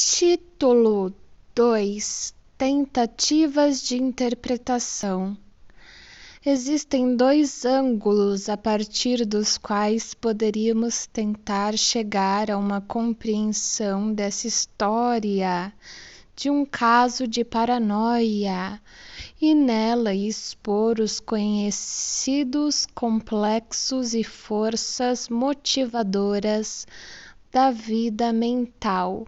Título 2: Tentativas de interpretação. Existem dois ângulos a partir dos quais poderíamos tentar chegar a uma compreensão dessa história de um caso de paranoia e nela expor os conhecidos complexos e forças motivadoras da vida mental.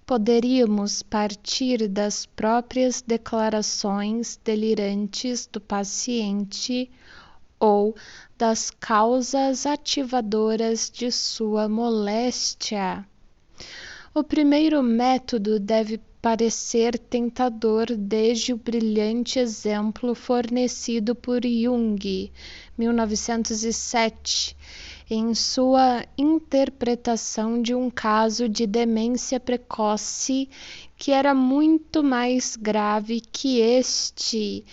Poderíamos partir das próprias declarações delirantes do paciente ou das causas ativadoras de sua moléstia. O primeiro método deve parecer tentador desde o brilhante exemplo fornecido por Jung, 1907, em sua interpretação de um caso de demência precoce que era muito mais grave que este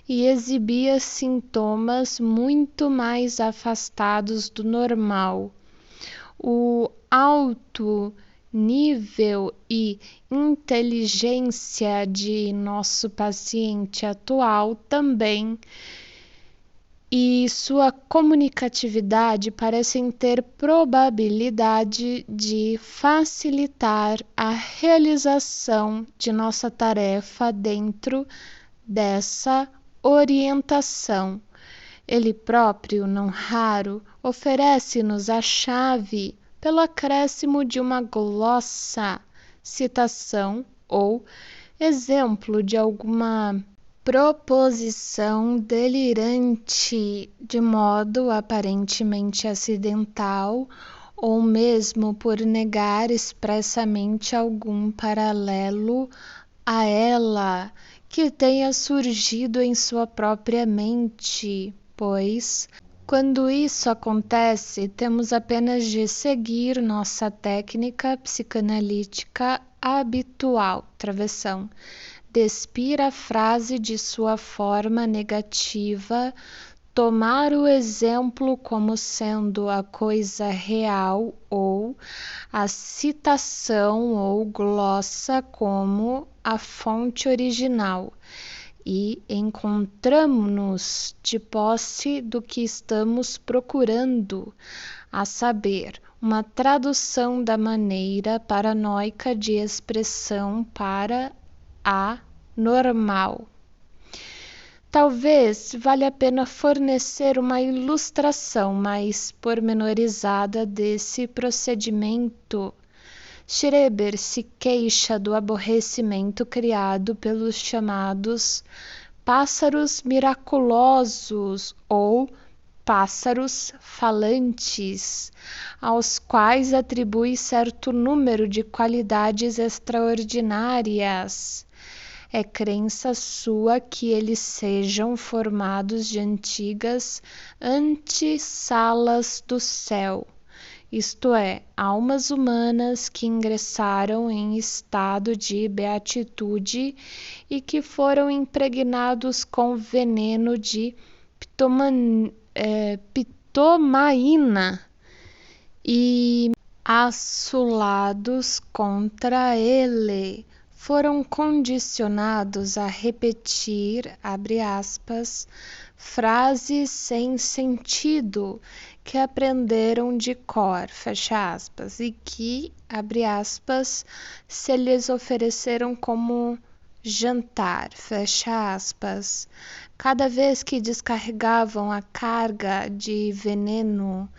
e exibia sintomas muito mais afastados do normal. O alto nível e inteligência de nosso paciente atual também e sua comunicatividade parecem ter probabilidade de facilitar a realização de nossa tarefa dentro dessa orientação. Ele próprio, não raro, oferece-nos a chave pelo acréscimo de uma glossa, citação ou exemplo de alguma proposição delirante de modo aparentemente acidental ou mesmo por negar expressamente algum paralelo a ela que tenha surgido em sua própria mente, pois, quando isso acontece, temos apenas de seguir nossa técnica psicanalítica habitual, travessão, despir a frase de sua forma negativa, tomar o exemplo como sendo a coisa real ou a citação ou glossa como a fonte original e encontramo-nos de posse do que estamos procurando, a saber, uma tradução da maneira paranoica de expressão para a normal. Talvez valha a pena fornecer uma ilustração mais pormenorizada desse procedimento. Schreber se queixa do aborrecimento criado pelos chamados pássaros miraculosos ou pássaros falantes, aos quais atribui certo número de qualidades extraordinárias. É crença sua que eles sejam formados de antigas antessalas do céu, isto é, almas humanas que ingressaram em estado de beatitude e que foram impregnados com veneno de pitomaína e assolados contra ele. Foram condicionados a repetir, abre aspas, frases sem sentido que aprenderam de cor, fecha aspas, e que, abre aspas, se lhes ofereceram como jantar, fecha aspas. Cada vez que descarregavam a carga de veneno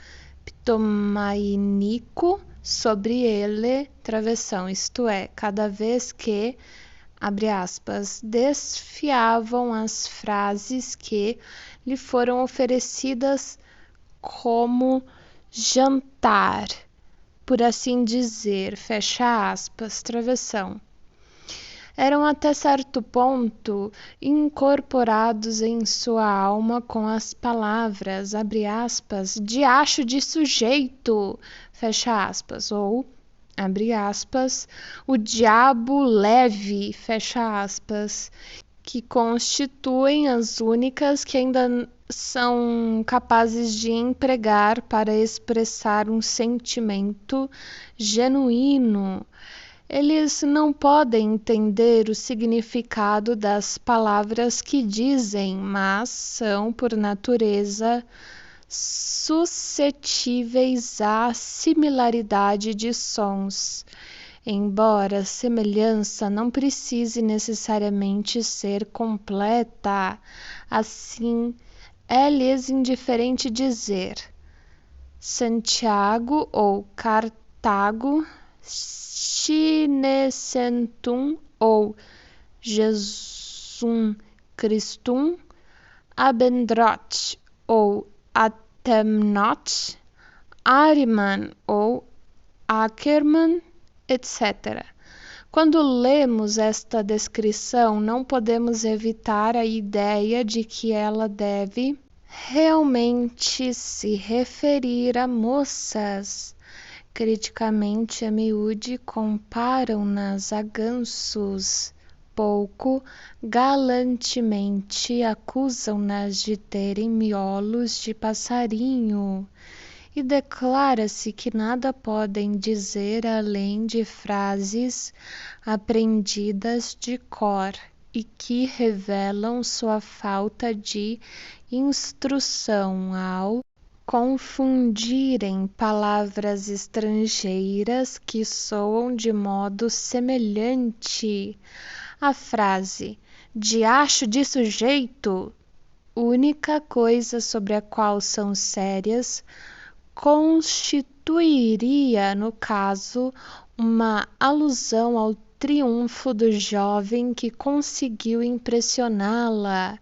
pitomaínico sobre ele, travessão, isto é, cada vez que, abre aspas, desfiavam as frases que lhe foram oferecidas como jantar, por assim dizer, fecha aspas, travessão. Eram até certo ponto incorporados em sua alma com as palavras, abre aspas, diacho de sujeito, fecha aspas, ou, abre aspas, o diabo leve, fecha aspas, que constituem as únicas que ainda são capazes de empregar para expressar um sentimento genuíno. Eles não podem entender o significado das palavras que dizem, mas são, por natureza, suscetíveis à similaridade de sons, embora a semelhança não precise necessariamente ser completa. Assim, é-lhes indiferente dizer Santiago ou Cartago, Chinesentum ou Jesum Christum, Abendroth ou Atemnoth, Ariman ou Ackermann, etc. Quando lemos esta descrição, não podemos evitar a ideia de que ela deve realmente se referir a moças. Criticamente, a miúde comparam-nas a gansos. Pouco galantemente acusam-nas de terem miolos de passarinho. E declara-se que nada podem dizer além de frases aprendidas de cor e que revelam sua falta de instrução ao confundirem palavras estrangeiras que soam de modo semelhante. A frase "diacho de sujeito", única coisa sobre a qual são sérias, constituiria, no caso, uma alusão ao triunfo do jovem que conseguiu impressioná-la.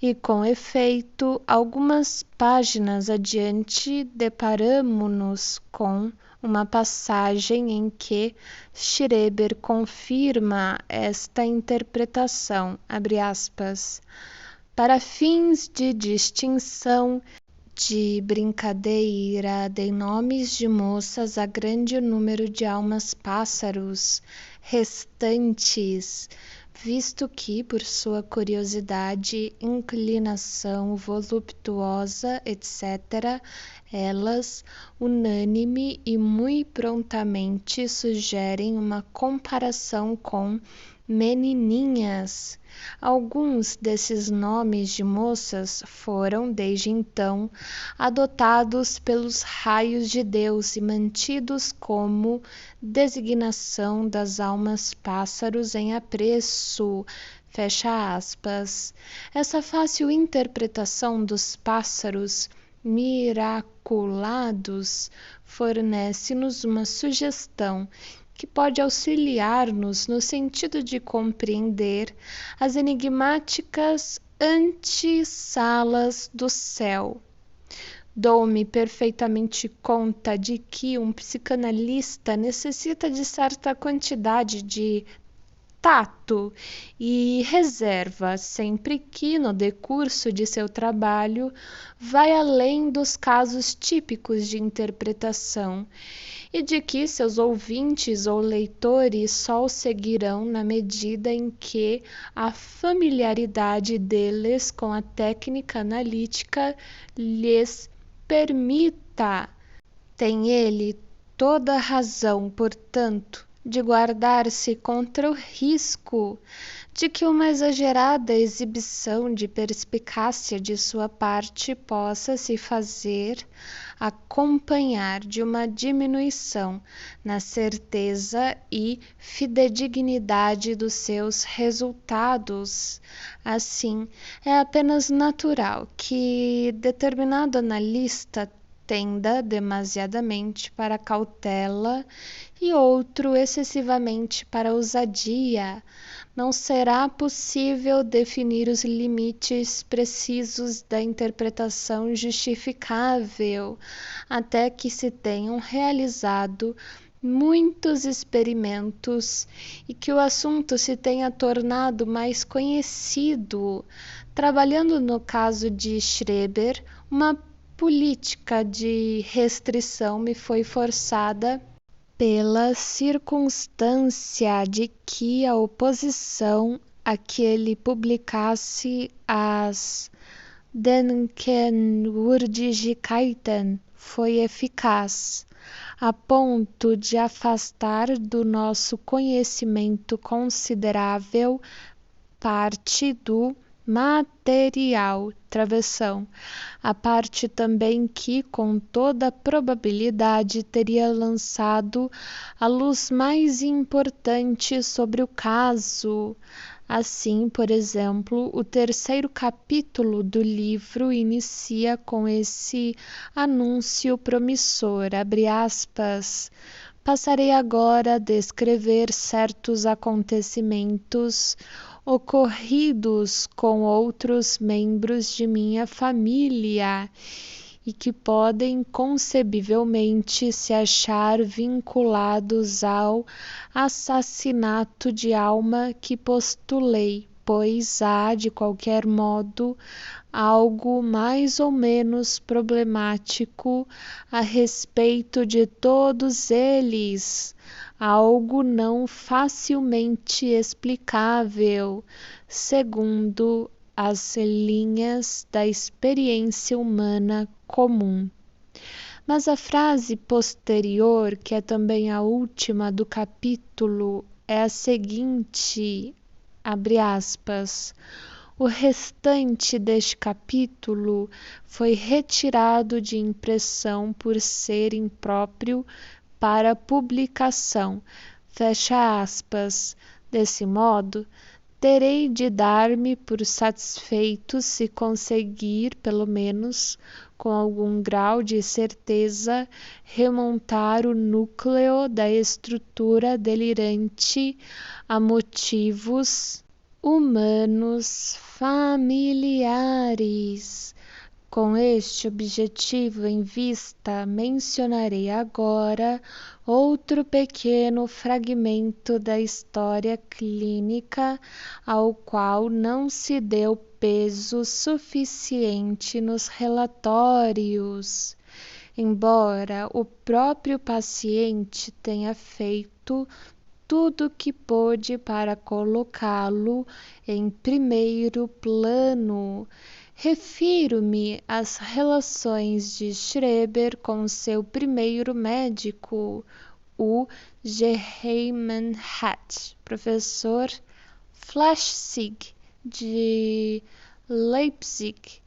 E, com efeito, algumas páginas adiante deparamo-nos com uma passagem em que Schreber confirma esta interpretação, abre aspas, para fins de distinção, de brincadeira, de nomes de moças a grande número de almas pássaros restantes, visto que, por sua curiosidade, inclinação voluptuosa, etc., elas, unânime e muito prontamente, sugerem uma comparação com menininhas. Alguns desses nomes de moças foram, desde então, adotados pelos raios de Deus e mantidos como designação das almas pássaros em apreço. Fecha aspas. Essa fácil interpretação dos pássaros miraculados fornece-nos uma sugestão que pode auxiliar-nos no sentido de compreender as enigmáticas antissalas do céu. Dou-me perfeitamente conta de que um psicanalista necessita de certa quantidade de tato e reserva sempre que, no decurso de seu trabalho, vai além dos casos típicos de interpretação e de que seus ouvintes ou leitores só o seguirão na medida em que a familiaridade deles com a técnica analítica lhes permita. Tem ele toda a razão, portanto, de guardar-se contra o risco de que uma exagerada exibição de perspicácia de sua parte possa se fazer acompanhar de uma diminuição na certeza e fidedignidade dos seus resultados. Assim, é apenas natural que determinado analista tenda demasiadamente para a cautela e outro excessivamente para a ousadia. Não será possível definir os limites precisos da interpretação justificável até que se tenham realizado muitos experimentos e que o assunto se tenha tornado mais conhecido. Trabalhando no caso de Schreber, uma política de restrição me foi forçada pela circunstância de que a oposição a que ele publicasse as Denkenwürdigkeiten foi eficaz. a ponto de afastar do nosso conhecimento considerável parte do material, travessão, a parte também que, com toda probabilidade, teria lançado a luz mais importante sobre o caso. Assim, por exemplo, o terceiro capítulo do livro inicia com esse anúncio promissor, abre aspas. Passarei agora a descrever certos acontecimentos ocorridos com outros membros de minha família e que podem concebivelmente se achar vinculados ao assassinato de Alma que postulei, pois há, de qualquer modo, algo mais ou menos problemático a respeito de todos eles, algo não facilmente explicável, segundo as linhas da experiência humana comum. Mas a frase posterior, que é também a última do capítulo, é a seguinte, abre aspas, o restante deste capítulo foi retirado de impressão por ser impróprio para publicação, fecha aspas. Desse modo, terei de dar-me por satisfeito se conseguir, pelo menos, com algum grau de certeza, remontar o núcleo da estrutura delirante a motivos humanos familiares. Com este objetivo em vista, mencionarei agora outro pequeno fragmento da história clínica ao qual não se deu peso suficiente nos relatórios, embora o próprio paciente tenha feito tudo o que pôde para colocá-lo em primeiro plano. Refiro-me às relações de Schreber com seu primeiro médico, o Geheimrat, professor Flechsig, de Leipzig.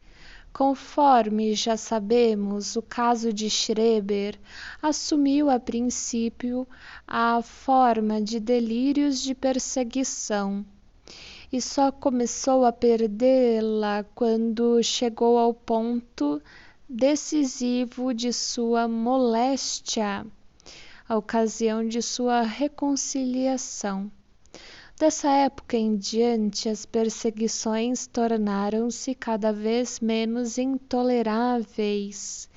Conforme já sabemos, o caso de Schreber assumiu a princípio a forma de delírios de perseguição e só começou a perdê-la quando chegou ao ponto decisivo de sua moléstia, a ocasião de sua reconciliação. Dessa época em diante, as perseguições tornaram-se cada vez menos intoleráveis,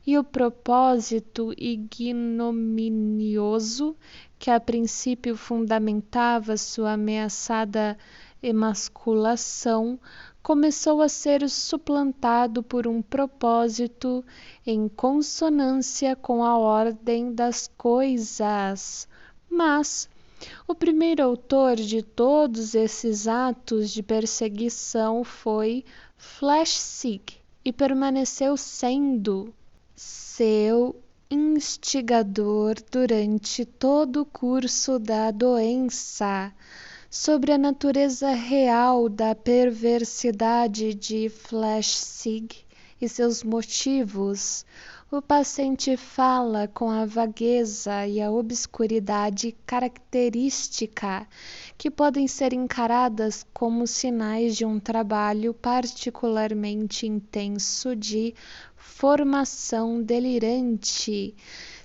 e o propósito ignominioso que a princípio fundamentava sua ameaçada emasculação começou a ser suplantado por um propósito em consonância com a ordem das coisas. Mas o primeiro autor de todos esses atos de perseguição foi Flechsig e permaneceu sendo seu instigador durante todo o curso da doença. Sobre a natureza real da perversidade de Flechsig e seus motivos, o paciente fala com a vagueza e a obscuridade característica que podem ser encaradas como sinais de um trabalho particularmente intenso de formação delirante,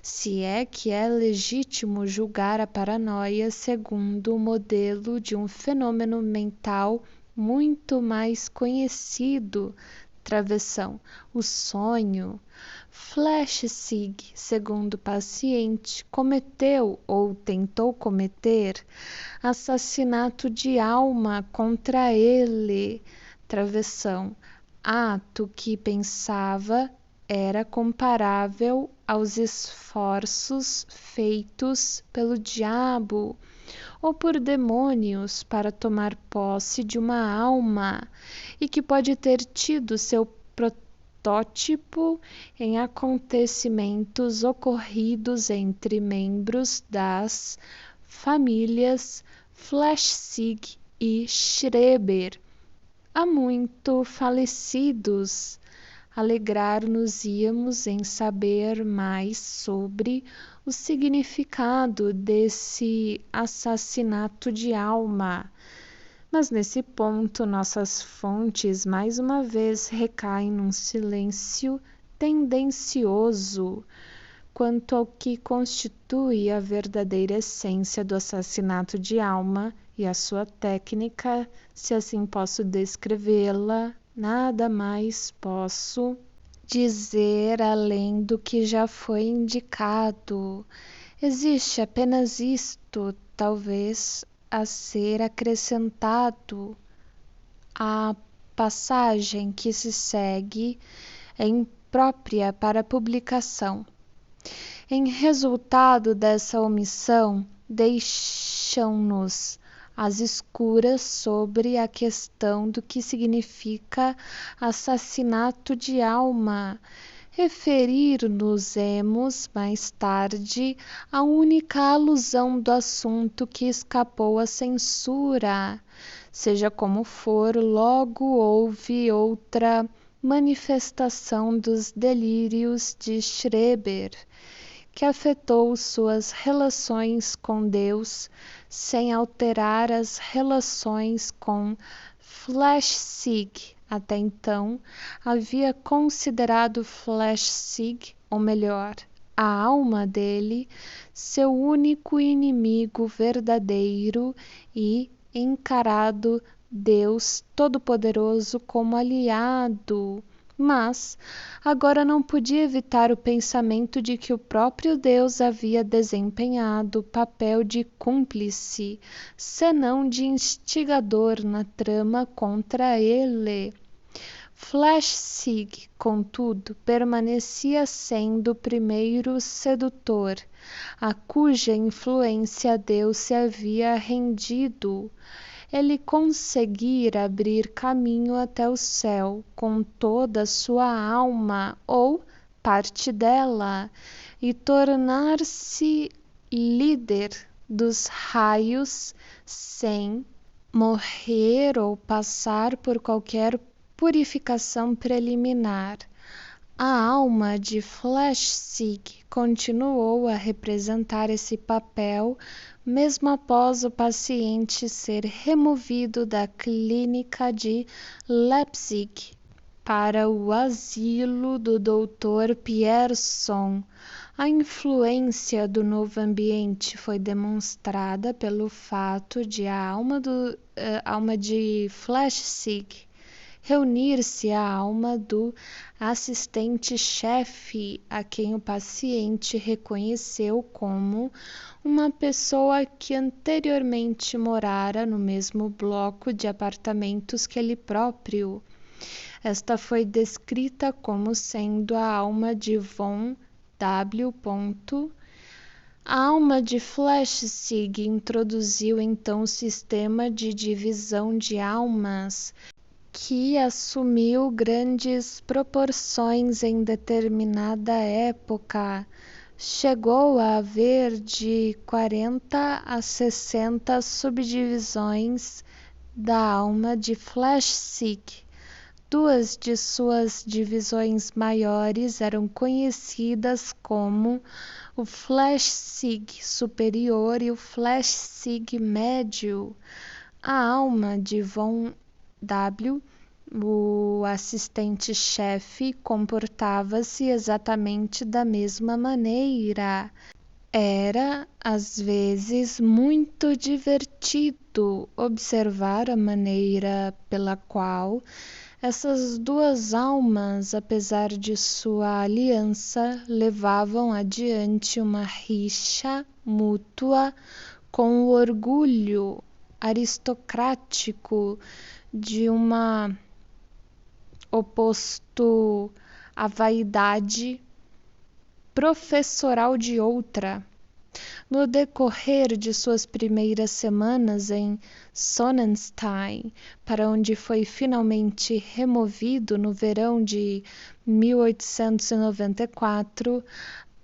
se é que é legítimo julgar a paranoia segundo o modelo de um fenômeno mental muito mais conhecido, travessão, o sonho. Flechsig, segundo o paciente, cometeu ou tentou cometer assassinato de alma contra ele, travessão, ato que pensava era comparável aos esforços feitos pelo diabo ou por demônios para tomar posse de uma alma e que pode ter tido seu protótipo em acontecimentos ocorridos entre membros das famílias Flechsig e Schreber, há muito falecidos. Alegrar-nos-íamos em saber mais sobre o significado desse assassinato de alma. Mas nesse ponto nossas fontes mais uma vez recaem num silêncio tendencioso quanto ao que constitui a verdadeira essência do assassinato de alma e a sua técnica, se assim posso descrevê-la. Nada mais posso dizer além do que já foi indicado. Existe apenas isto, talvez, a ser acrescentado. A passagem que se segue é imprópria para publicação. Em resultado dessa omissão, deixam-nos às escuras sobre a questão do que significa assassinato de alma. Referir-nos-emos mais tarde à única alusão do assunto que escapou à censura. Seja como for, logo houve outra manifestação dos delírios de Schreber, que afetou suas relações com Deus sem alterar as relações com Flechsig. Até então, havia considerado Flechsig, ou melhor, a alma dele, seu único inimigo verdadeiro e encarado Deus Todo-Poderoso como aliado. Mas agora não podia evitar o pensamento de que o próprio Deus havia desempenhado o papel de cúmplice, senão de instigador na trama contra ele. Flechsig, contudo, permanecia sendo o primeiro sedutor, a cuja influência Deus se havia rendido. Ele conseguira abrir caminho até o céu com toda a sua alma ou parte dela e tornar-se líder dos raios sem morrer ou passar por qualquer purificação preliminar. A alma de Flechsig continuou a representar esse papel mesmo após o paciente ser removido da clínica de Leipzig para o asilo do Dr. Pierson. A influência do novo ambiente foi demonstrada pelo fato de a alma de Flechsig reunir-se à alma do assistente-chefe, a quem o paciente reconheceu como uma pessoa que anteriormente morara no mesmo bloco de apartamentos que ele próprio. Esta foi descrita como sendo a alma de von W. A alma de Flechsig introduziu então o sistema de divisão de almas, que assumiu grandes proporções em determinada época. Chegou a haver de 40 a 60 subdivisões da alma de Flechsig. Duas de suas divisões maiores eram conhecidas como o Flechsig superior e o Flechsig médio. A alma de von W., o assistente-chefe, comportava-se exatamente da mesma maneira. Era, às vezes, muito divertido observar a maneira pela qual essas duas almas, apesar de sua aliança, levavam adiante uma rixa mútua com o orgulho aristocrático de uma oposto à vaidade professoral de outra. No decorrer de suas primeiras semanas em Sonnenstein, para onde foi finalmente removido no verão de 1894,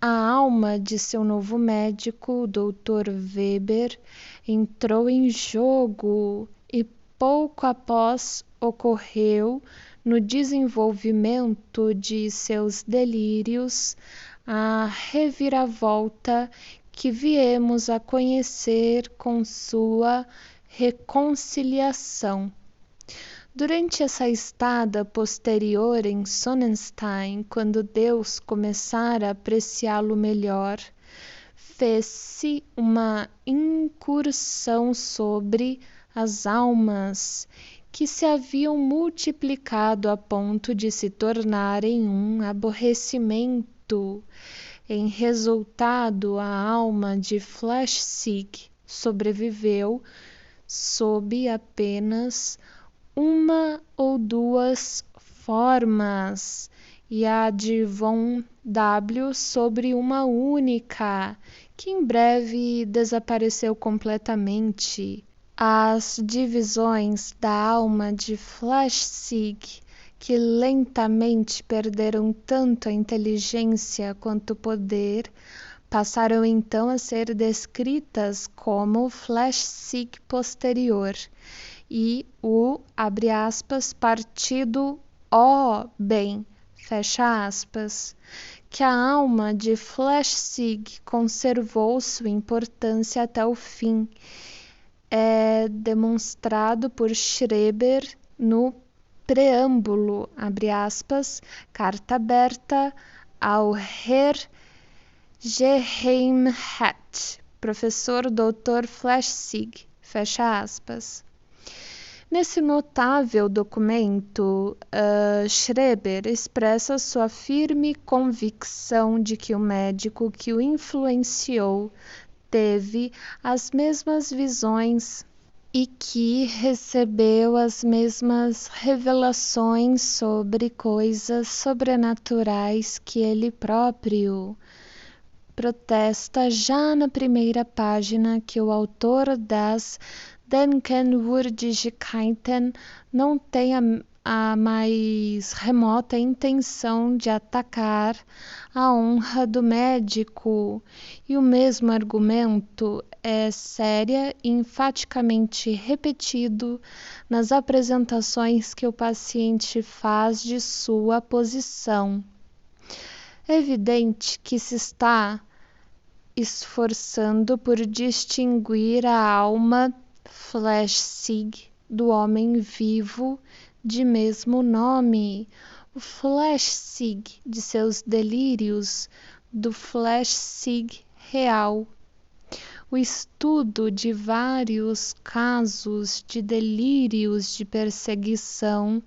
a alma de seu novo médico, o Dr. Weber, entrou em jogo e pouco após ocorreu, no desenvolvimento de seus delírios, a reviravolta que viemos a conhecer com sua reconciliação. Durante essa estada posterior em Sonnenstein, quando Deus começara a apreciá-lo melhor, fez-se uma incursão sobre as almas que se haviam multiplicado a ponto de se tornarem um aborrecimento. Em resultado, a alma de Flechsig sobreviveu sob apenas uma ou duas formas, e a de Von W sobre uma única, que em breve desapareceu completamente. As divisões da alma de Flechsig, que lentamente perderam tanto a inteligência quanto o poder, passaram então a ser descritas como Flechsig posterior e o, abre aspas, partido ó bem, fecha aspas, que a alma de Flechsig conservou sua importância até o fim. É demonstrado por Schreber no preâmbulo, abre aspas, carta aberta ao Herr Geheimrat, professor Dr. Flechsig, fecha aspas. Nesse notável documento, Schreber expressa sua firme convicção de que o médico que o influenciou teve as mesmas visões e que recebeu as mesmas revelações sobre coisas sobrenaturais que ele próprio. Protesta já na primeira página que o autor das Denkenwürdigkeiten não tem a mais remota intenção de atacar a honra do médico, e o mesmo argumento é séria e enfaticamente repetido nas apresentações que o paciente faz de sua posição. É evidente que se está esforçando por distinguir a alma Flechsig do homem vivo de mesmo nome, o Flechsig de seus delírios, do Flechsig real. O estudo de vários casos de delírios de perseguição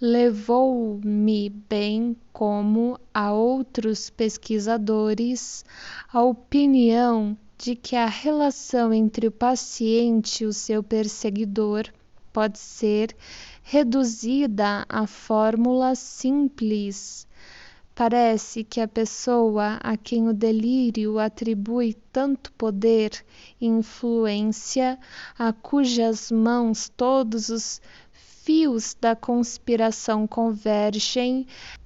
levou-me, bem como a outros pesquisadores, à opinião de que a relação entre o paciente e o seu perseguidor pode ser reduzida à fórmula simples. Parece que a pessoa a quem o delírio atribui tanto poder e influência, a cujas mãos todos os fios da conspiração convergem,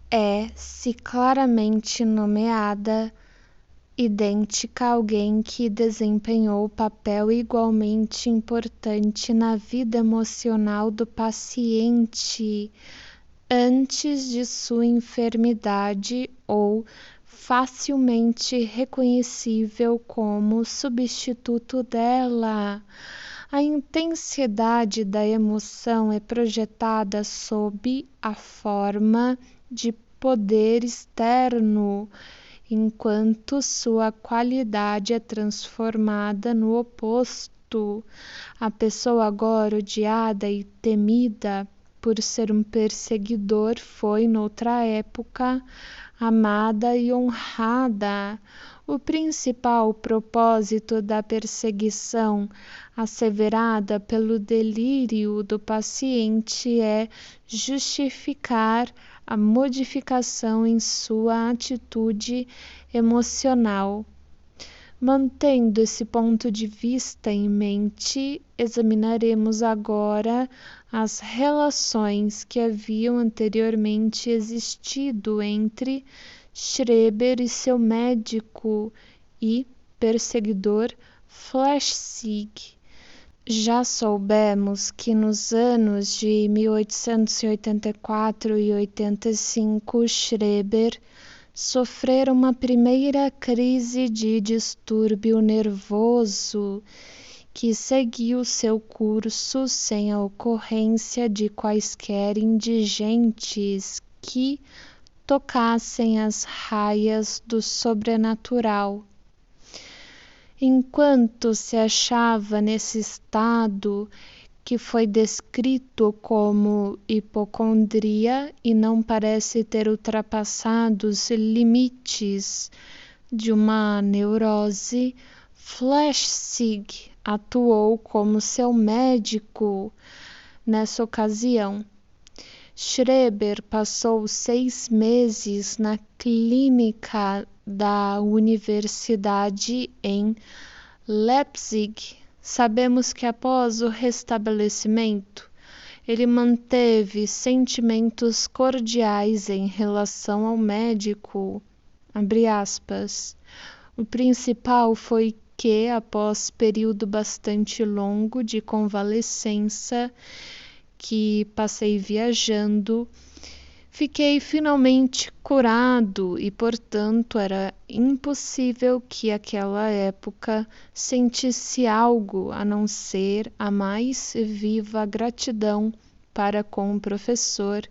é, se claramente nomeada, idêntica a alguém que desempenhou papel igualmente importante na vida emocional do paciente antes de sua enfermidade ou facilmente reconhecível como substituto dela. A intensidade da emoção é projetada sob a forma de poder externo, enquanto sua qualidade é transformada no oposto. A pessoa agora odiada e temida por ser um perseguidor foi, noutra época, amada e honrada. O principal propósito da perseguição asseverada pelo delírio do paciente é justificar a modificação em sua atitude emocional. Mantendo esse ponto de vista em mente, examinaremos agora as relações que haviam anteriormente existido entre Schreber e seu médico e perseguidor Flechsig. Já soubemos que nos anos de 1884 e 85, Schreber sofrer uma primeira crise de distúrbio nervoso que seguiu seu curso sem a ocorrência de quaisquer indigentes que tocassem as raias do sobrenatural. Enquanto se achava nesse estado, que foi descrito como hipocondria e não parece ter ultrapassado os limites de uma neurose, Flechsig atuou como seu médico nessa ocasião. Schreber passou 6 meses na clínica da Universidade em Leipzig. Sabemos que após o restabelecimento, ele manteve sentimentos cordiais em relação ao médico. Abre aspas. O principal foi que, após período bastante longo de convalescença que passei viajando, fiquei finalmente curado e, portanto, era impossível que aquela época sentisse algo a não ser a mais viva gratidão para com o professor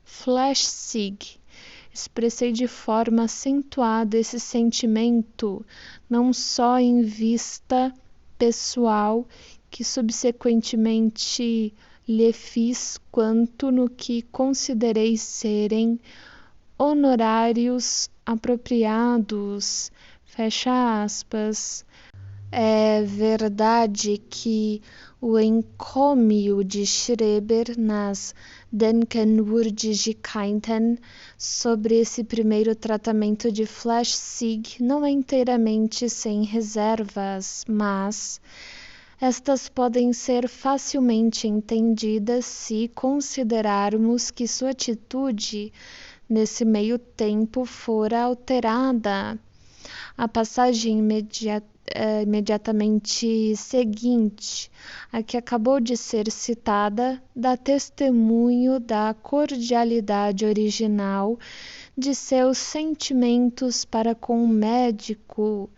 Flechsig. Expressei de forma acentuada esse sentimento, não só em vista pessoal, que subsequentemente lhe fiz, quanto no que considerei serem honorários apropriados. Fecha aspas. É verdade que o encômio de Schreber nas Denkenwürdigkeiten sobre esse primeiro tratamento de Flechsig não é inteiramente sem reservas, mas estas podem ser facilmente entendidas se considerarmos que sua atitude nesse meio tempo fora alterada. A passagem imediatamente seguinte, a que acabou de ser citada, dá testemunho da cordialidade original de seus sentimentos para com o médico,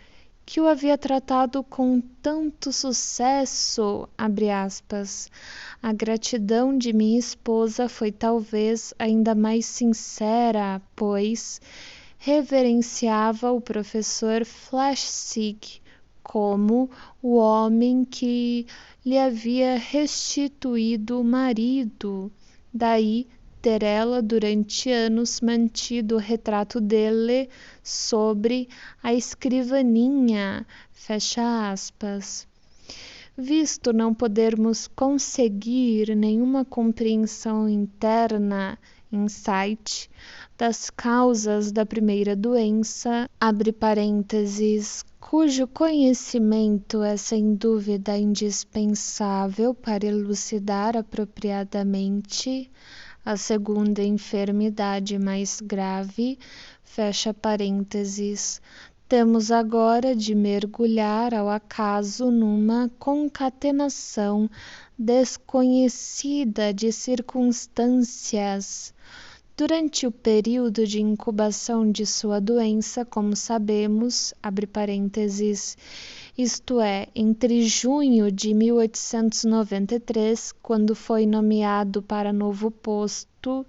que o havia tratado com tanto sucesso, abre aspas. A gratidão de minha esposa foi talvez ainda mais sincera, pois reverenciava o professor Flechsig como o homem que lhe havia restituído o marido. Daí ter ela durante anos mantido o retrato dele sobre a escrivaninha, fecha aspas. Visto não podermos conseguir nenhuma compreensão interna, insight, das causas da primeira doença, abre parênteses, cujo conhecimento é sem dúvida indispensável para elucidar apropriadamente a segunda enfermidade mais grave, fecha parênteses. Temos agora de mergulhar ao acaso numa concatenação desconhecida de circunstâncias. Durante o período de incubação de sua doença, como sabemos, abre parênteses, isto é, entre junho de 1893, quando foi nomeado para novo posto,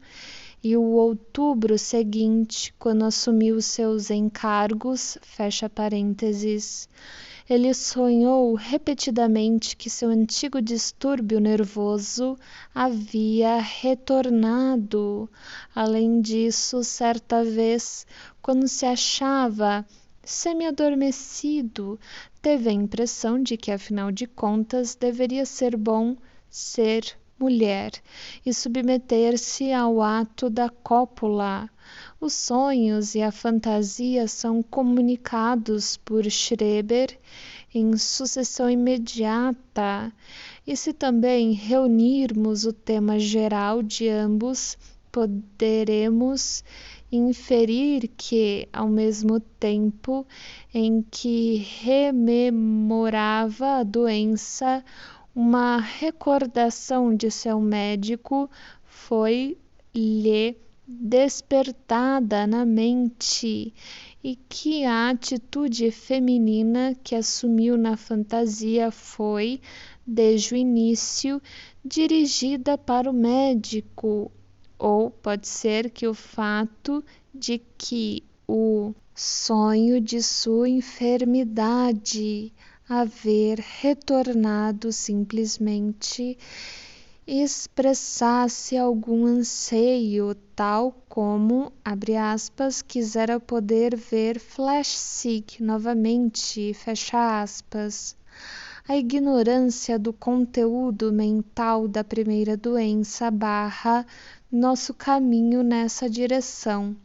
e o outubro seguinte, quando assumiu seus encargos, fecha parênteses, ele sonhou repetidamente que seu antigo distúrbio nervoso havia retornado. Além disso, certa vez, quando se achava semi-adormecido, teve a impressão de que, afinal de contas, deveria ser bom ser mulher e submeter-se ao ato da cópula. Os sonhos e a fantasia são comunicados por Schreber em sucessão imediata, e se também reunirmos o tema geral de ambos, poderemos inferir que, ao mesmo tempo em que rememorava a doença, uma recordação de seu médico foi-lhe despertada na mente, e que a atitude feminina que assumiu na fantasia foi, desde o início, dirigida para o médico, ou pode ser que o fato de que o sonho de sua enfermidade haver retornado simplesmente expressasse algum anseio, tal como, abre aspas, quisera poder ver Flechsig novamente, fecha aspas. A ignorância do conteúdo mental da primeira doença barra nosso caminho nessa direção.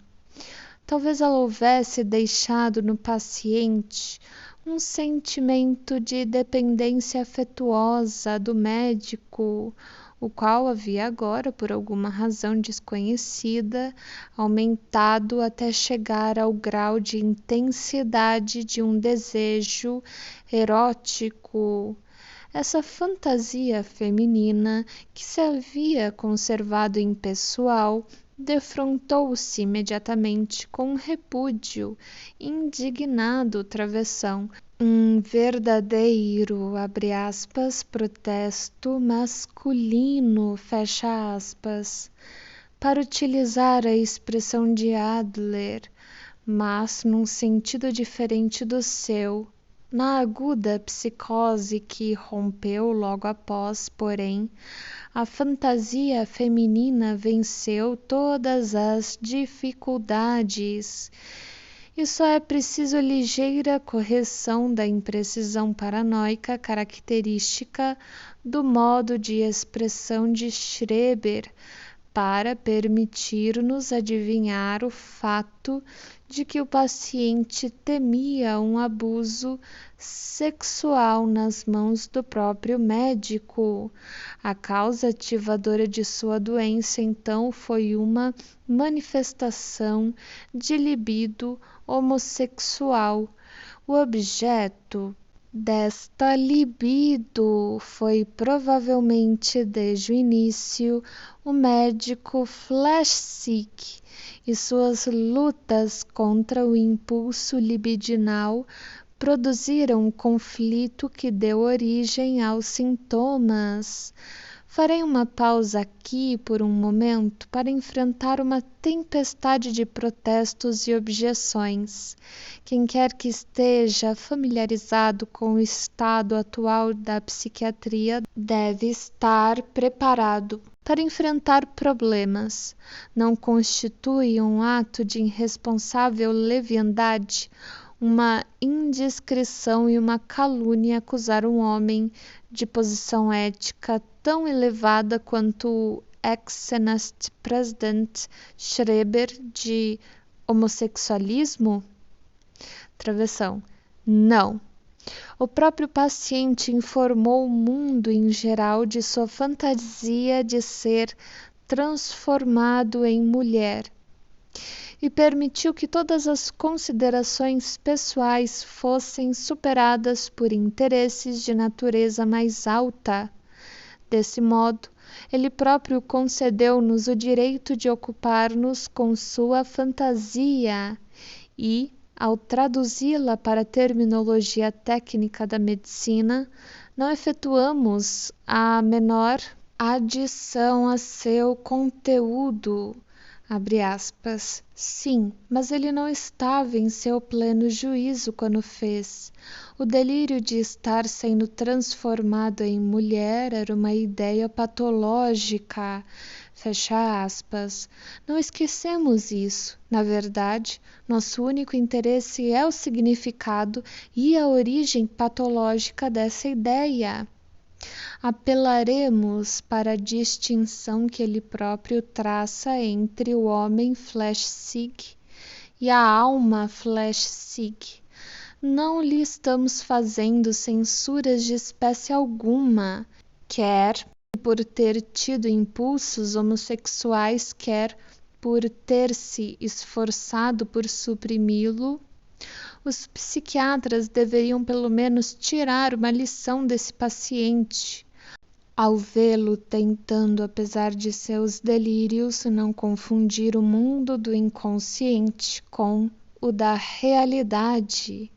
Talvez ela houvesse deixado no paciente um sentimento de dependência afetuosa do médico, o qual havia agora, por alguma razão desconhecida, aumentado até chegar ao grau de intensidade de um desejo erótico. Essa fantasia feminina, que se havia conservado impessoal, defrontou-se imediatamente com um repúdio indignado travessão, um verdadeiro, abre aspas, protesto masculino, fecha aspas, para utilizar a expressão de Adler, mas num sentido diferente do seu. Na aguda psicose que rompeu logo após, porém, a fantasia feminina venceu todas as dificuldades. E só é preciso ligeira correção da imprecisão paranoica característica do modo de expressão de Schreber para permitir-nos adivinhar o fato de que o paciente temia um abuso sexual nas mãos do próprio médico. A causa ativadora de sua doença, então, foi uma manifestação de libido homossexual. O objeto desta libido foi provavelmente desde o início o médico Flechsig, e suas lutas contra o impulso libidinal produziram um conflito que deu origem aos sintomas. Farei uma pausa aqui por um momento para enfrentar uma tempestade de protestos e objeções. Quem quer que esteja familiarizado com o estado atual da psiquiatria deve estar preparado para enfrentar problemas. Não constitui um ato de irresponsável leviandade, uma indiscrição e uma calúnia acusar um homem de posição ética tão elevada quanto o ex-Senate President Schreber de homossexualismo? Travessão. Não. O próprio paciente informou o mundo em geral de sua fantasia de ser transformado em mulher e permitiu que todas as considerações pessoais fossem superadas por interesses de natureza mais alta. Desse modo, ele próprio concedeu-nos o direito de ocupar-nos com sua fantasia e, ao traduzi-la para a terminologia técnica da medicina, não efetuamos a menor adição a seu conteúdo. Abre aspas. Sim, mas ele não estava em seu pleno juízo quando fez. O delírio de estar sendo transformado em mulher era uma ideia patológica. Fecha aspas. Não esquecemos isso. Na verdade, nosso único interesse é o significado e a origem patológica dessa ideia. Apelaremos para a distinção que ele próprio traça entre o homem Fleischsig e a alma Fleischsig. Não lhe estamos fazendo censuras de espécie alguma, quer por ter tido impulsos homossexuais, quer por ter se esforçado por suprimi-lo. Os psiquiatras deveriam pelo menos tirar uma lição desse paciente, ao vê-lo tentando, apesar de seus delírios, não confundir o mundo do inconsciente com o da realidade.